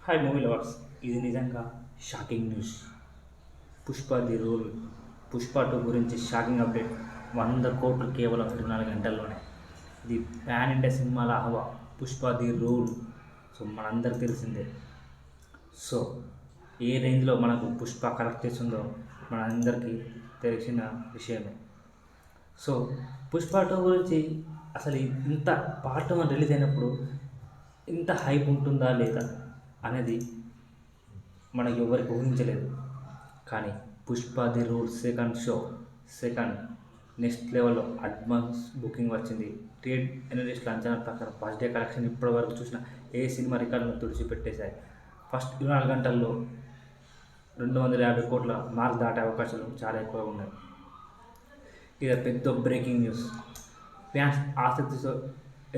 Hi movie lovers, ఇది నిజంగా shocking news. Pushpa the rule, Pushpa 2 గురించి షాకింగ్ అప్డేట్. 100 కోట్లు కేవలం 24 గంటల్లోనే. ఇది ప్యాన్ ఇండియా సినిమాల హవా. Pushpa the rule. సో మనందరికి తెలిసిందే. సో ఏ రేంజ్లో మనకు పుష్ప కలెక్ట్ చేస్తుందో మనందరికీ తెలిసిన విషయమే. సో పుష్ప 2 గురించి అసలు ఇంత పార్ట్ 1 రిలీజ్ అయినప్పుడు ఇంత హైప్ ఉంటుందా లేదా అనేది మనకి ఎవరికి ఊహించలేదు. కానీ Pushpa the rule second next లెవెల్లో అడ్వాన్స్ బుకింగ్ వచ్చింది. ట్రేడ్ అనలిస్టుల అంచనా ప్రకారం ఫస్ట్ డే కలెక్షన్ ఇప్పటివరకు చూసిన ఏ సినిమా రికార్డులను తుడిచిపెట్టేశాయి. ఫస్ట్ 24 గంటల్లో 250 కోట్ల మార్క్ దాటే అవకాశాలు చాలా ఎక్కువగా ఉన్నాయి. ఇది పెద్ద బ్రేకింగ్ న్యూస్. ఫ్యాన్స్ ఆసక్తితో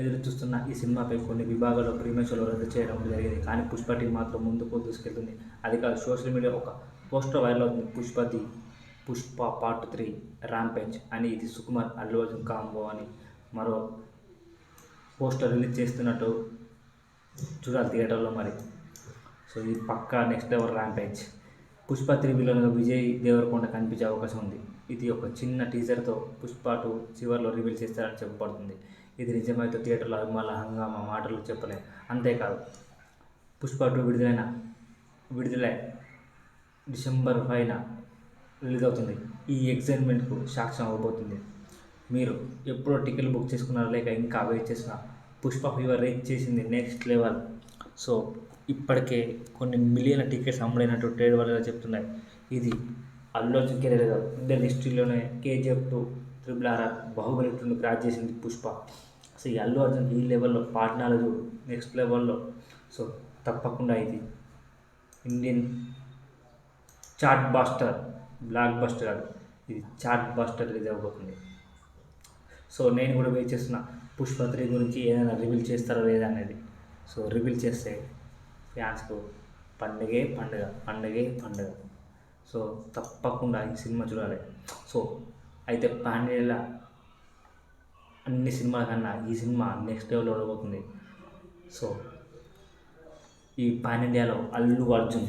ఎదురు చూస్తున్న ఈ సినిమాపై కొన్ని విభాగాల్లో ప్రీమియర్ షోలు రద్దు చేయడం జరిగింది. కానీ పుష్ప టీం మాత్రం ముందుకు దూసుకెళ్తుంది. అది కాదు, సోషల్ మీడియా ఒక పోస్టర్ వైరల్ అవుతుంది. పుష్ప పార్ట్ 3 ర్యాంపేజ్ అని. ఇది సుకుమార్ అల్లు అర్జున్ కాంబో అని మరో పోస్టర్ రిలీజ్ చేస్తున్నట్టు చూడాలి థియేటర్లో మరి. సో ఇది పక్కా నెక్స్ట్ లెవెల్ ర్యాంపేజ్. పుష్ప 3 విలన్గా విజయ్ దేవరకొండ కనిపించే అవకాశం ఉంది. ఇది ఒక చిన్న టీజర్తో పుష్ప 2 చివరిలో రివీల్ చేస్తారని చెప్పబడుతుంది. ఇది నిజమైతే థియేటర్లో అభిమానుల హంగామా మాటలు చెప్పలేం. అంతేకాదు, పుష్ప 2 విడుదలై డిసెంబర్ 5న రిలీజ్ అవుతుంది. ఈ ఎక్సైట్మెంట్కు సాక్ష్యం అవ్వబోతుంది. మీరు ఎప్పుడో టికెట్లు బుక్ చేసుకున్నారా లేక ఇంకా వెయిట్ చేసిన పుష్ప ఫీవర్ రీచ్ చేసింది నెక్స్ట్ లెవెల్. సో ఇప్పటికే కొన్ని మిలియన్ల టికెట్స్ అమ్ముడైనట్టు ట్రేడ్ వాళ్ళు చెప్తున్నాయి. ఇది అల్లు అర్జున్ కెరీర్ కాదు, ఇండియన్ హిస్టరీలోనే KGF 2, RRR, బాహుబలి 2ను క్రాచ్ చేసింది పుష్ప. సో ఈ అల్లు అర్జున్ ఈ లెవెల్లో పాట్నాలు చూడు నెక్స్ట్ లెవెల్లో. సో తప్పకుండా ఇది Indian chartbuster, blockbuster కాదు, ఇది చాట్ బాస్టర్ రిలీజ్ అవ్వబోతుంది. సో నేను కూడా వెయిట్ చేస్తున్నా పుష్ప 3 గురించి ఏదైనా రివీల్ చేస్తారో లేదా అనేది. సో రివీల్ చేస్తే ఫ్యాన్స్కు పండుగే పండుగ. సో తప్పకుండా ఈ సినిమా చూడాలి. సో అయితే పాన్ ఇండియాలో అన్ని సినిమాల కన్నా ఈ సినిమా నెక్స్ట్ లెవెల్లో ఉండబోతుంది. సో ఈ పాన్ ఇండియాలో అల్లు అర్జున్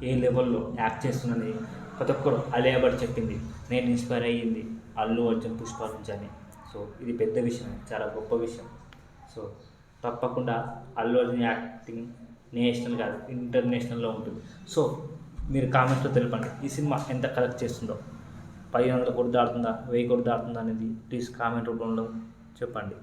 ఏ లెవెల్లో యాక్ట్ చేస్తున్నది ప్రతి ఒక్కరు అలియా భట్ చెప్పింది. నేను ఇన్స్పైర్ అయ్యింది అల్లు అర్జున్ పుష్ప నుంచి అని. సో ఇది పెద్ద విషయం, చాలా గొప్ప విషయం. సో తప్పకుండా అల్లు అర్జున్ యాక్టింగ్ నేషనల్ కాదు ఇంటర్నేషనల్లో ఉంటుంది. సో మీరు కామెంట్స్లో తెలపండి ఈ సినిమా ఎంత కలెక్ట్ చేస్తుందో. 500 కోట్లు దాటుతుందా, 1000 కోట్లు దాటుతుందా అనేది ప్లీజ్ కామెంట్ రూపంలో చెప్పండి.